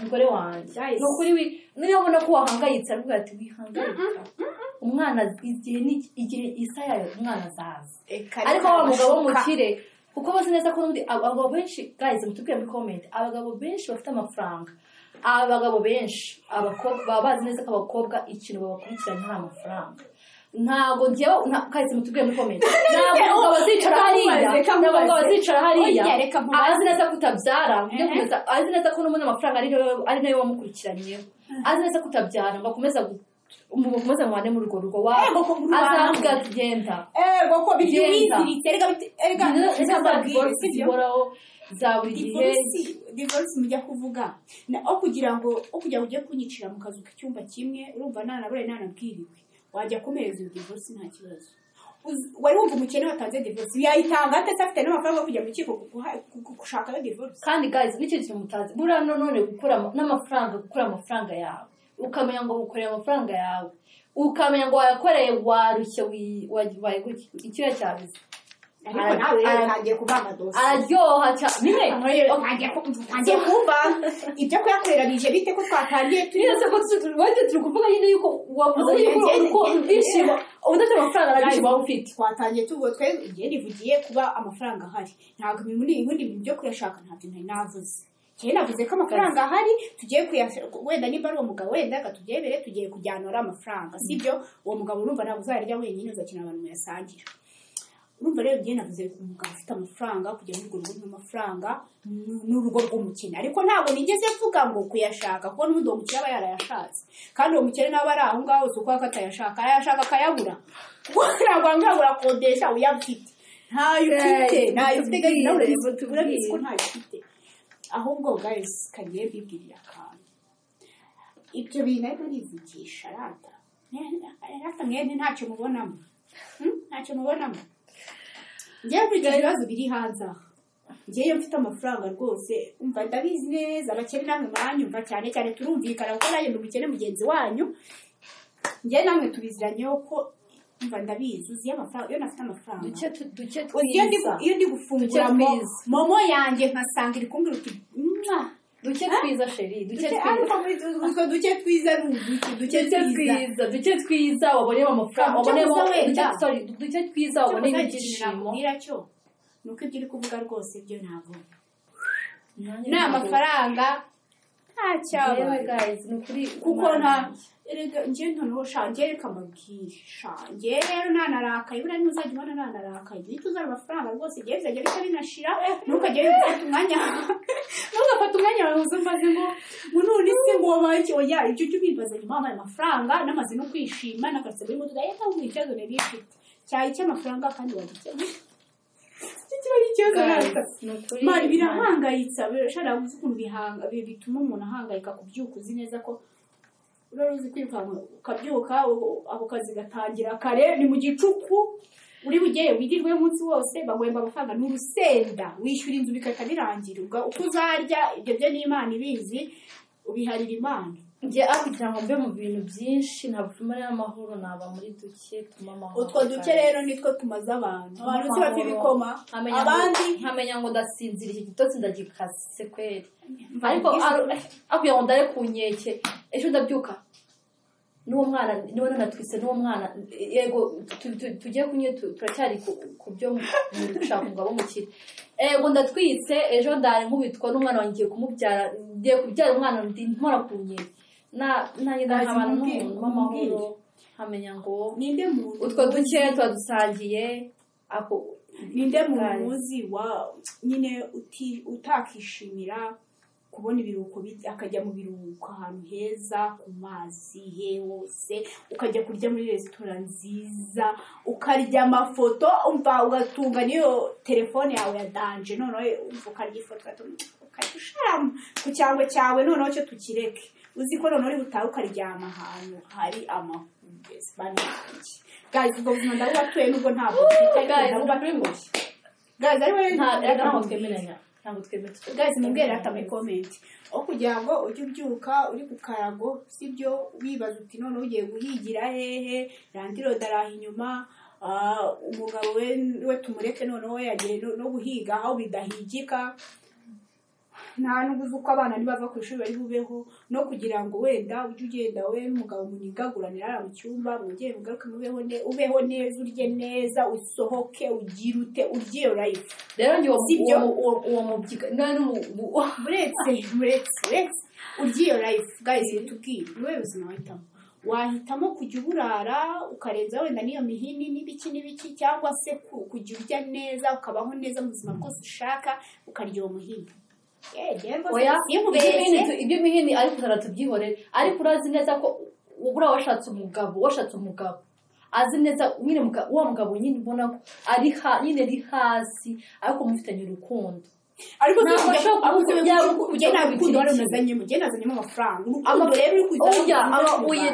umugore wanjye ni ukuri niyo ubona ko wahangayitse aravuga ati wihangayika umwana igihe isa yayo umwana azaza ariko wa mugabo w'umukire kuko bazi neza ko n'undi abagabo benshi guys mutubwire muri comment abagabo benshi bafite amafaranga abagabo benshi abakobwa baba bazi neza ko abakobwa ikintu babakurikiranye nta mafaranga ntabwo njyewe kahise mutubwire muri comment ntabwo abagabo bazicara hariya azi neza ko utabyara azi neza ko n'umuntu amafaranga ari nayo wamukurikiranyeho azi neza ko utabyara ngo akomeza umukomeze mwane muri urwo rugo wabo azavuga ati genda ego ko biziritse zihoraho za buri gihe divorce mujya kuvuga aho kugira ngo ujye kunyicira mu kazu k'icyumba kimwe urumva nanabwiriwe wajya kumereza iyo divorce nta kibazo wari wumva umukene watanze divorce yayitanga atetse afite n'amafaranga yo kujya mu rukiko gushaka iyo divorce kandi guys nicyo kintu mutazi buriya none gukora amafaranga yawe ukamenya ngo ukoreye amafaranga yawe ukamenya ngo wayakoreye warushye waye gutya icyuya cyabize araryoha cyane ngiye kumva ibyo kuyakorera bije bite ko twatangiye turi kuvuga nyine yuko wavuze yuko ubwishimo udafite amafaranga arabishima ufite twatangiye tuvuga twe igihe nivugiye kuba amafaranga ahari ntabwo ibindi bintu byo kuyashaka ntabyo nari navuze cyane navuze ko amafaranga ahari tugiye wenda niba ari uwo mugabo wenda akatubyebere tugiye kujyanura amafaranga sibyo uwo mugabo urumva ntabwo uzarya wenyine uzakina abantu muyasangira urumva rero igihe navuze ko umugabo ufite amafaranga kujya muri urwo rugo n'amafaranga n'urugo rw'umukene ariko ntabwo nigeze mvuga ngo kuyashaka kuko n'ubundi uwo mukene aba yarayashatse kandi uwo mukene nawe ari aho ngaho si uko atayashaka ayashaka akayabura ntabwo ngo urakodesha uyafite ntayo ufite kandi nawe urabizi ko ntayo ufite ahubwo guys kagiye bibwirira akantu ibyo bintu ariko nivugisha rata mwene ntacyo mubonamo ngiye kwiga ibibazo biri hanze aha ngiye mfite amafaranga rwose umva ndabizi neza abakene namwe mwanyumva cyane cyane turumvikana kuko nanjye ndi umukene mugenzi wanyu ngiye namwe tubiziranyeho ko umva ndabizi uzi amafaranga iyo nafite amafaranga duke twiza iyo ndi gufungura momo yanjye nkasanga iri kumbwira uti duke twiza sheri duke twiza duke twiza wabonemo amafaranga wabonemo duke twiza wabonemo ibyishimo nuko ibyo uri kuvuga rwose byo ntabwo ni amafaranga nta cyaba kuko njye noneho shangiye reka mbabwire shangiye rero ntanarakaye buriya ntuzajya ubona ntanarakaye iyo tuzana amafaranga rwose igihe bizajya bihita binashira ntukajya gufata umwanya wawe umaze ngo none se ngo wabaye iki oya ibyo ujye ubibaza nyuma wabaye amafaranga namaze no kwishima n'akarisa muri moto dahita wumva ikibazo nari ifite cyayi cy'amafaranga kandi wagikemuye kiba ari ikibazo mari birahangayitsa birashobora gusa ukuntu bituma umuntu ahangayika kubyuka uzi neza ko uzi kwirukanka ukabyuka ako kazi gatangira kare ni mu gicuku uri bugiye wirirwe umunsi wose bagwemba amafaranga n'urusenda wishyura inzu bikahita birangira uko uzarya ibyo byo n'Imana ibizi ubiharira Imana njye kugira ngo mbe mu bintu byinshi ntabwo muri amahoro naba muri duke tuma amahoro utwo duke rero nitwo tumaze abantu si bafite ibikoma abandi nkamenya ngo ndasinzira iki gitotsi ndagikase kweri ariko akugira ngo ndare ku nkeke ejo ndabyuka n'uwo mwana niwe nanatwise n'uwo mwana yego tugiye kunywe turacyari ku byo gushaka umugabo w'umukire ego ndatwitse ejo ndare nkubitwa n'umwana wanjye ngiye kumubyara ngiye kubyara umwana mpora ku nkeke nanjye ndahabana n'umuntu w'amahoro nkamenya ngo utwo duke tuba dusangiye ninde muntu uzi nyine utakishimira kubona ibiruhuko akajya mu biruhuko ahantu heza ku mazi hose ukajya kurya muri resitora nziza ukarya amafoto ugatunga niyo telefone yawe ya danje noneho ukarya ifoto ukayishyiramo ku cyangwa cyawe noneho cyo tukireke uzi ko noneho uri butahe ukaryama ahantu hari amahumbezi baniki gazi ubwo buzima ndabubatuye nubwo ntabwo gazi ari wowe ntabwo twemeranya guys mumbwira ata muri comment aho kugira ngo ujye ubyuka uri ku karago sibyo wibaza uti none ugiye guhigira hehe randiro daraha inyuma umugabo we tumureke none we yagiye no guhiga aho bidahigika nta nubuze uko abana nibava ku ishuri bari bubeho no kugira ngo wenda ujye ugenda we n'umugabo munigaguranira mu cyumba mwongere mugaruke ubeho neza urye neza usohoke ugire ute urye iyo life rero ngiye uwo mubyiga buretse urye iyo life guys tubwire niwe buzima wahitamo kujya uburara ukarenza wenda n'iyo mihini n'ibiki cyangwa se kujya urya neza ukabaho neza mu buzima bwose ushaka ukarya uwo muhini ibyo mihini ariko tubyihorere ariko urazi neza ko ubura washatse umugabo azi neza nyine wa mugabo nyine ubona ko ari hasi ariko mufitanye urukundo ariko nazanyemo amafaranga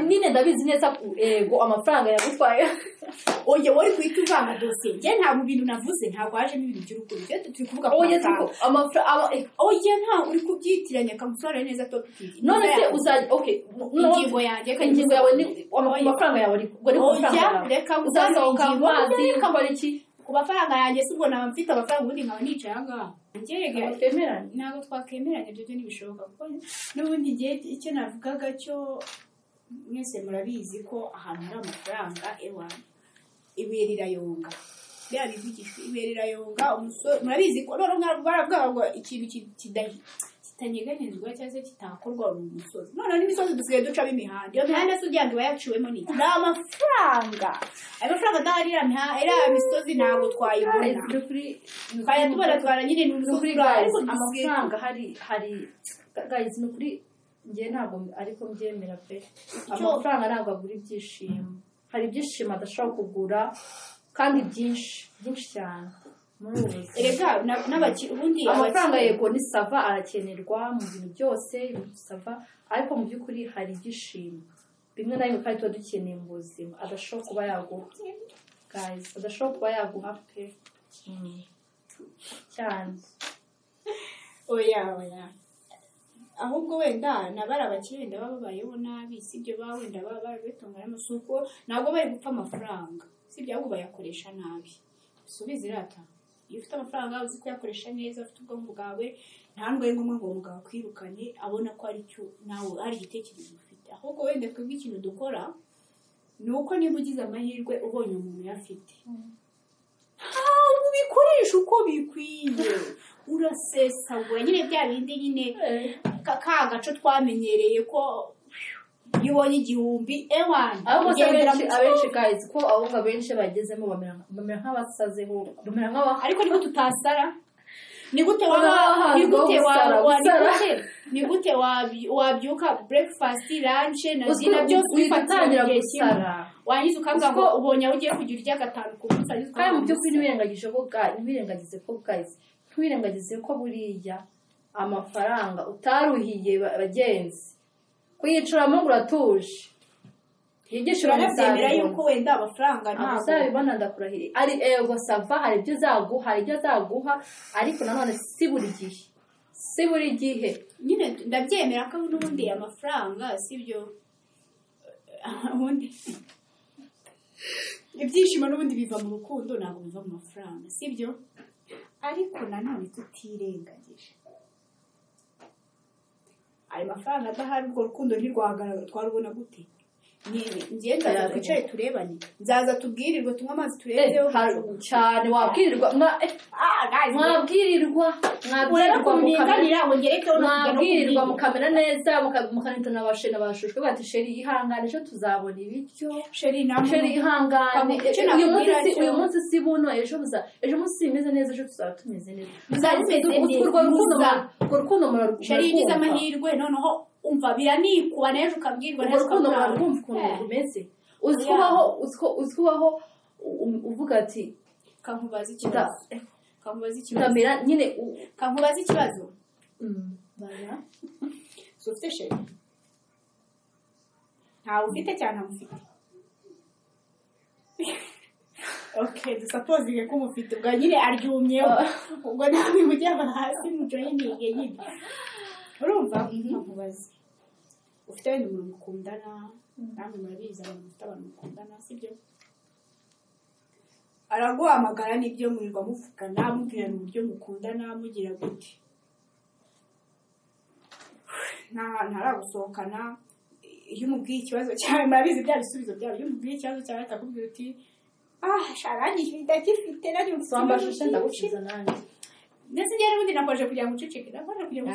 nyine ndabizi neza ko amafaranga yagutwaye oye wari kuhita uvanga dosiye njye nta mu bintu navuze ntabwo hajemo ibintu by'urukundo turi kuvuga ku mafaranga oye nta uri kubyitiranya kamusobanurira neza none se uzajya ingingo yawe ni amafaranga yawe reka uzasohoka mu mazi ukora iki ku mafaranga yanjye si ubwo naba mfite amafaranga ubundi nkaba nicaye aha ngaha ntabwo twakwemeranya ibyo byo ntibishoboka kuko n'ubundi igihe icyo navugaga cyo mwese murabizi ko ahantu hari amafaranga ibuye rirayonga bya bivugishwa ibuye rirayonga umusore murabizi ko noneho baravuga ikintu kitanyeganizwa cyangwa se kitakorwa mu musozi noneho n'imisozi dusigaye ducamo imihanda iyo mihanda se ugira ngo iba yaciwemo ni amafaranga ayo mafaranga adahari iriya misozi ntabwo twayibona twajya tubona twara nyine ni umusozi ariko amafaranga hari guys ni ukuri njye ntabwo ariko mbyemera pe amafaranga ntabwo agura ibyishimo hari ibyishimo adashobora kugura kandi byinshi cyane amafaranga yego ni sava arakenerwa mu bintu byose sava ariko mu by'ukuri hari ibyishimo bimwe na bimwe kandi tuba dukeneye mu buzima adashobora kuba yaguha guys adashobora kuba yaguha pe cyane oya ahubwo wenda nabara abakire wenda baba babayeho nabi sibyo ba wenda baba babitungana amasuko ntabwo bari gupfa amafaranga sibyo ahubwo bayakoresha nabi subiza irata iyo ufite amafaranga uzi kuyakoresha neza ufite ubwonko bwawe nta ndwaye ngombwa ngo umugabo akwirukane abona ko ari cyo nawe hari igitekerezo ufite ahubwo wenda twebwe ikintu dukora ni uko niba ugize amahirwe ubonye umuntu uyafite ntabwo ubikoresha uko bikwiye urasesagura nyine bya bindi nyine ka gaco twamenyereye ko iyo ubonye igihumbi abenshi guys ko ahubwo abenshi bagezemo bamera nk'abasazeho bamera nk'abaha ariko niko tutasara ni gute wabyuka breakfast lunch na dinner byose ubitangira gusara wangize ukavuga ngo ubonye aho ugiye kugira urya gatanu ku munsi kandi mu by'ukuri ntibirengagize ko buriya amafaranga utaruhiye bagenzi kuyicuramo ngo uratuje yigishura umusaruro yuko wenda amafaranga ntabwo uzabibona ndakurahiriye ari ego sava hari ibyo azaguha ariko nanone si buri gihe nyine ndabyemera ko n'ubundi amafaranga sibyo ubundi ibyishimo n'ubundi biva mu rukundo ntabwo biva mu mafaranga sibyo ariko nanone tutirengagije ayo mafaranga adahari urwo rukundo ntirwahagaragara twarubona gute nzaza twicare turebane nzaza tubwirirwe tunywe amazi turebeho cyane wabwirirwa mwabwirirwa mukamera neza mukanitana abashena bashushwe bati sheri ihangane ejo tuzabona ibiryo sheri ihangane uyu munsi si buno ejo munsi imeze neza ejo tuzaba tumeze neza urwo rukundo sheri igize amahirwe noneho umva biranikwa nejo ukabwirwa neza urukundo mwarumva ukuntu rumeze uzikubaho uvuga ati kankubaza ikibazo kankubaza ikibazo baya so ufite sheri ntawe ufite cyane amufite okay dusapozinge ko umufite ubwo nyine aryumyeho ubwo namwe mujya hasi mujoyininge nyine urumva nkakubaza ufite wenda umuntu mukundana namwe murabizi abantu bafite abantu mukundana sibyo araguhamagara n'ibyo murirwa muvugana mubwirana uburyo mukundana mugira gute ntaragusohokana iyo umubwiye ikibazo cyawe murabizi bya bisubizo byawe iyo umubwiye ikibazo cyawe akakubwira uti sharangije ndagifite nari wambashije ndagukiza nanjye ndetse njye n'ubundi nakoje kugira ngo uceceke nakoje kugira ngo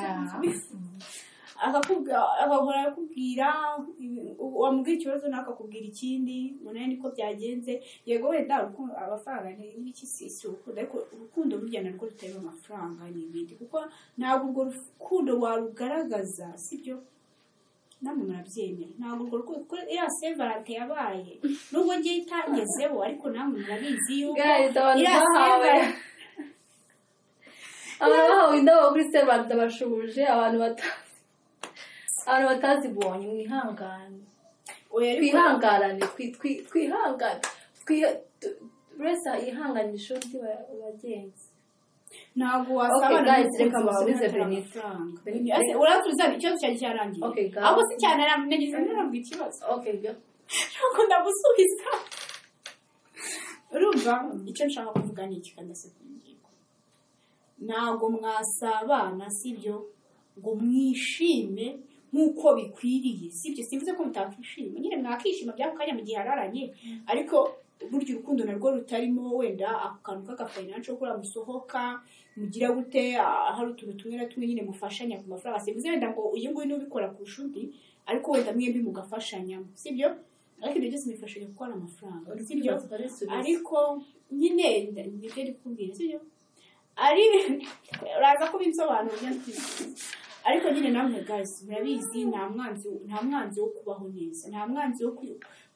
agahora akubwira wamubwira ikibazo nawe akakubwira ikindi munani niko byagenze yego wenda amafaranga n'iki si urukundo ariko urukundo burya narwo rutera amafaranga n'ibindi kuko ntabwo urwo rukundo warugaragaza sibyo namwe murabyemera ntabwo urwo rukundo kuko iriya sevarante yabaye nubwo ngiye itangezeho ariko namwe murabizi yuko iriya sevarante abantu bahawe indabo kuri sevarante bashubuje abantu batazibonye mwihangane twihangarane wese yihanganisha undi bagenzi ntabwo wasabana reka musubize Benita uratuzana ikibazo cyanjye cyarangiye ahubwo si cyane nagize ntabwo ikibazo ntabwo ndagusubiza urumva icyo nshaka kuvuga ni iki kandi se kungingo ntabwo mwasabana sibyo ngo mwishime nk'uko bikwiriye sibyo simvuze ko mutakwishima nyine mwakishima by'ako kanya mu gihe hararanye ariko burya urukundo narwo rutarimo wenda akantu k'agafayinansho ko musohoka mugira gute hari utuntu tumwe na tumwe nyine mufashanya ku mafaranga simvuze wenda ngo uyu nguyu n'ubikora kurusha undi ariko wenda mwembi mugafashanya sibyo ariko ibyo byose bifashanya gukora amafaranga sibyo ariko nyine nibyo ndi kubwira sibyo ari uraza kubinsobanurira ariko nyine namwe guys murabizi nta mwanzi wo kubaho neza nta mwanzi wo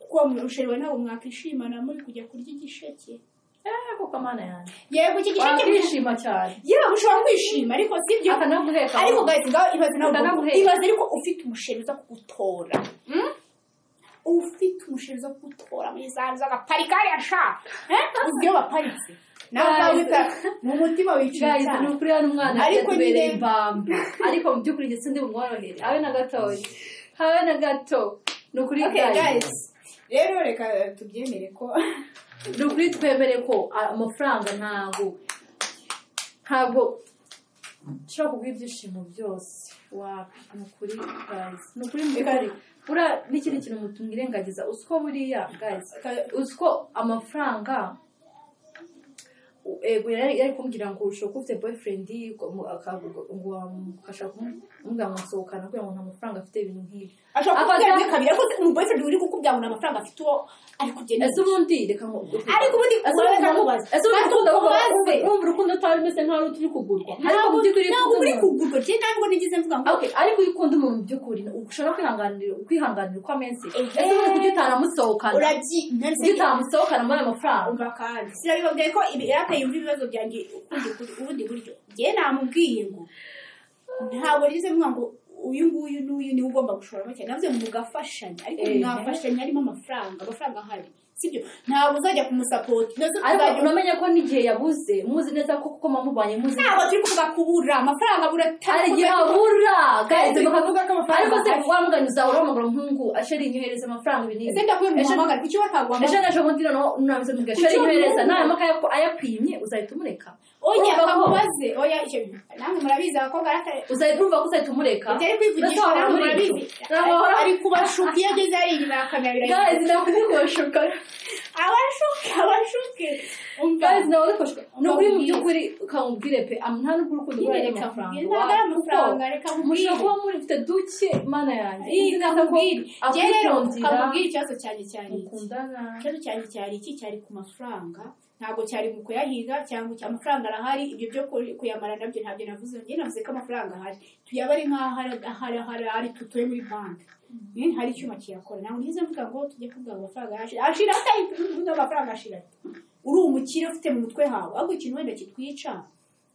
kuko murushewe nabo mwakishimana muri kujya kurya igisheke kuko amana yanjye yego iki gisheke kwishima cyane yewe ushobora kwishima ariko sibyo akanaguheka ariko guys ibaze ariko ufite umusheri uza kugutora ufite umusheri uza kugutora muri za gaparikari ashaka ubyo baparitse nakawita mu mutima guys wicuza ni ukuri hano umwana Ariko yatubereye nyine- imbamba ariko mu by'ukuri njye sindi bumworohere habe na gatoya habe na gato ni ukuri okay guys guys rero reka tubyemere ko ni ukuri twemere ko amafaranga ntabwo nshobora kuguha ibyishimo byose wapi ni ukuri guys ni ukuri mu by'ukuri buriya n'ikindi kintu mutumwirengagiza uziko buriya guys uziko amafaranga yari kumbwira ngo ushobora kuba ufite boyfriend ukashaka kumubwira ngo nsohokana kugira ngo nta mafaranga afite ibintu nk'ibi ashobora kuba kabiri ariko boyfriend uri kukubwira ngo nta mafaranga afite uwo ari kugenda ese ubundi reka ngo ariko ubundi ese ubundi urukundo utari umeze nk'aho turi kugurwa ariko mu by'ukuri ntabwo uri kugurwa je ntabwo nigize mvuga ngo ariko iyo ukunda umuntu mu by'ukuri ushobora kwihanganira uko ameze ese ubundi kuki utanamusohokana kuki utanamusohokana muri ayo mafaranga umva kandi sinabibabwiye ko yarakaye yumva ibibazo byanjye ubundi buryo je namubwiye ngo ntabwo nigize mvuga ngo uyu nguyu n'uyu niwe ugomba gushora make navuze ngo mugafashanya ariko mwafashanya harimo amafaranga ahari sibyo ntabwo uzajya kumusapoti ariko unamenye ko n'igihe yabuze muzi neza ko kuko mamubanye muzi ntabwo turi kuvuga kubura amafaranga abura hari igihe abura guys bakavuga ko amafaranga ariko se wamuganye uzahora wamagura umuhungu asheri inyohereza amafaranga ibinini ese ndakubwira umuhamagara kuki wataguhamagara ejo naje ubundi navuze ngo asheri inyohereza nawe maka ayapimye uzahita umureka oya kamubaze oya namwe murabizi abakobwa uzahita urumva ko uzahita umureka utari kwivugisha namwe murabizi ari kubashuka iyo ageze hari inyuma ya kamera guys ntabwo ndi kubashuka abashuke guys ntabwo ndi kubashuka ni ukuri mu by'ukuri ukamubwire pe nta n'ubwo urukundo rwayo amafaranga reka mushobora kuba mufite duke mana yanjye kamubwire ikibazo cyane cyari iki cyari ku mafaranga ntabwo cyari mu kuyahiga cyangwa amafaranga arahari ibyo byo kuyamara nabyo ntabyo navuze njye navuze ko amafaranga ahari tuyaba ari nk'aho hari tutuye muri banki hari icyuma kiyakora ntabwo ngize mvuga ngo tujye kuvuga ngo amafaranga ashira atayivuga amafaranga ashira uri umukire ufite mu mutwe hawe ahubwo ikintu wenda kitwica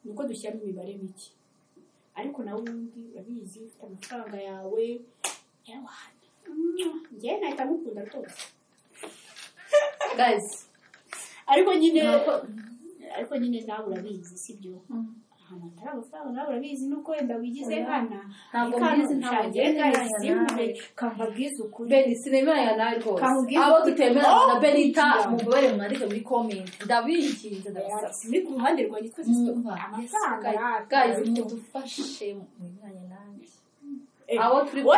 ni uko dushyiramo imibare mike ariko nawe ubundi urabizi ufite amafaranga yawe njye nahita ngukunda rwose guys ariko nyine nawe urabizi sibyo ahantu hatari amafaranga nawe urabizi nuko wenda wigize nkana ntabwo mbizi kambabwiza ukuri Beni sinemeranya nawe rwose abo tutemeranya na Benita mubare mwandike muri comment ndabinginze ndabasaba muri ku ruhande rwanjye twese amafaranga guys mudufashe mu myanya nanjye abo turi ku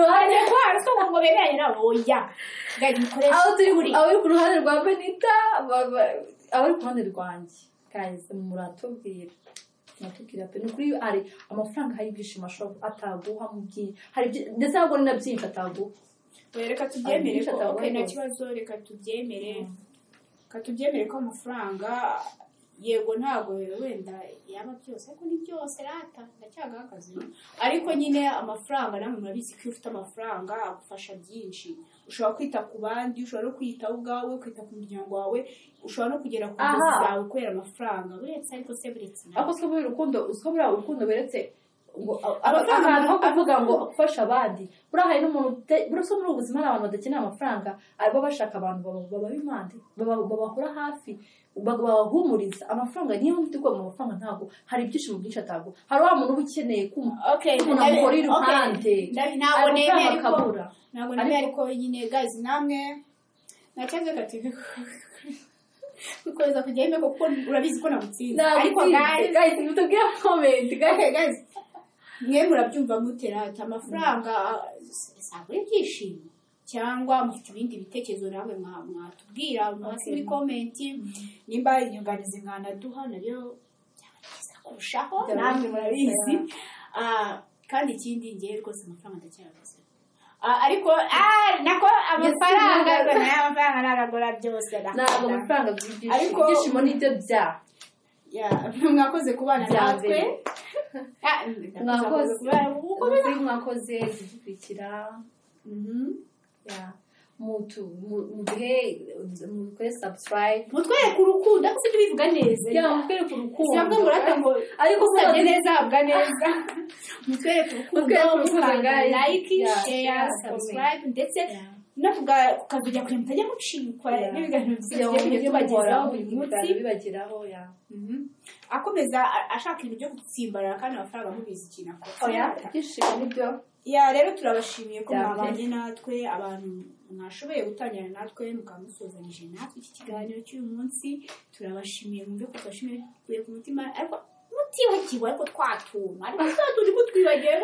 ruhande rwacu ngo bemeranye nawe oya guys mukoresha abo ku ruhande rwa Benita abo ku ruhande rwanjye guys muratubwira pe nukuri ari amafaranga hari ibyishimo ashobora ataguha mu byinshi hari ndetse ntabwo ni na byinshi ataguha reka tubyemere ko nta kibazo reka tubyemere ko amafaranga yego ntabwo wenda yaba byose ariko ni byose rata ndacyagahagaze ariko nyine amafaranga namwe murabizi ko ufite amafaranga agufasha byinshi ushobora kwita ku bandi ushobora no kwitaho ubwawe kwita ku muryango wawe ushobora no kugera ku nzozi zawe kubera amafaranga buretse ariko se buretse ariko se buriya urukundo beretse ahantu ho kuvuga ngo gufasha abandi buriya hari n'umuntu burasa muri ubu buzima hari abantu badakeneye amafaranga ariko bashaka abantu baba impande babahura hafi babahumuriza amafaranga niyo mpamvu tugomba amafaranga ntabwo hari ibyishimo byinshi atago hari wa muntu uba ukeneye umuntu amukora iruhande ntabwo nemeye ariko nyine guys namwe nacyaze kativi kuko kujya yemeko kuko urabizi ko nagutsinda ariko guys mutubwire comment guys mwe murabyumva mutera amafaranga sabwe ibyishimo cyangwa mufite ibindi bitekerezo nawe mwatubwira hasi muri comment nimba inyunganizi mwanaduha nabyo byabageza kurushaho namwe murabizi kandi ikindi ngiye rwose amafaranga ndacyarabuze ariko nako amafaranga nagora byose ntabwo amafaranga by'ibyishimo nibyo bya mwakoze kubana natwe mwakoze kudukurikira mukore subscribe mutwereke urukundo ariko sibyo bivuga neza mutwereke urukundo sibyo murata ngo ariko usabye neza habwa neza mutwereke urukundo like share subscribe ndetse no kukazujya kure mutajya mucikwa n'ibiganiro byigiye tubagezaho buri munsi bibageraho ya akomeza ashaka ibintu byo gutsimbarara kandi amafaranga mubizi ikintu akora oya byishimo nibyo ya rero turabashimiye ko mwabanye natwe abantu mwashoboye gutangira natwe mukamusozanije natwe iki kiganiro cy'uyu munsi turabashimiye mwumve ko twashimiye kuye ku mutima ariko mutibagiwe ariko twatuma ariko turi kutwibagiwe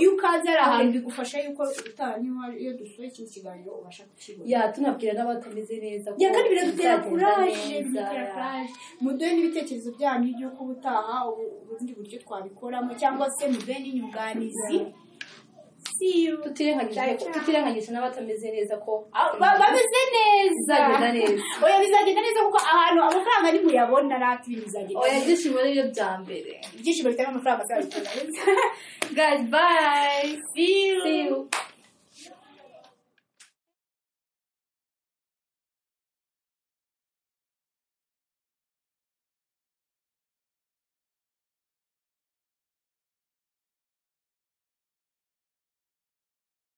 iyo ukaze ari ahantu bigufasha yuko utanywa iyo dusohoye iki kiganiro ubasha kukibona ya tunabwira n'abatameze neza ya kandi biradutera courage muduhe n'ibitekerezo byanyu by'uko ubutaha ubundi buryo twabikoramo cyangwa se muduhe n'inyunganizi tutirengagije n'abatameze neza ko bameze neza bizagenda neza oya bizagenda neza kuko ahantu amafaranga ni muyabona natwe bizagenda oya ibyishimo nibyo bya mbere ibyishimo bitanga amafaranga azabitanga guys bye see you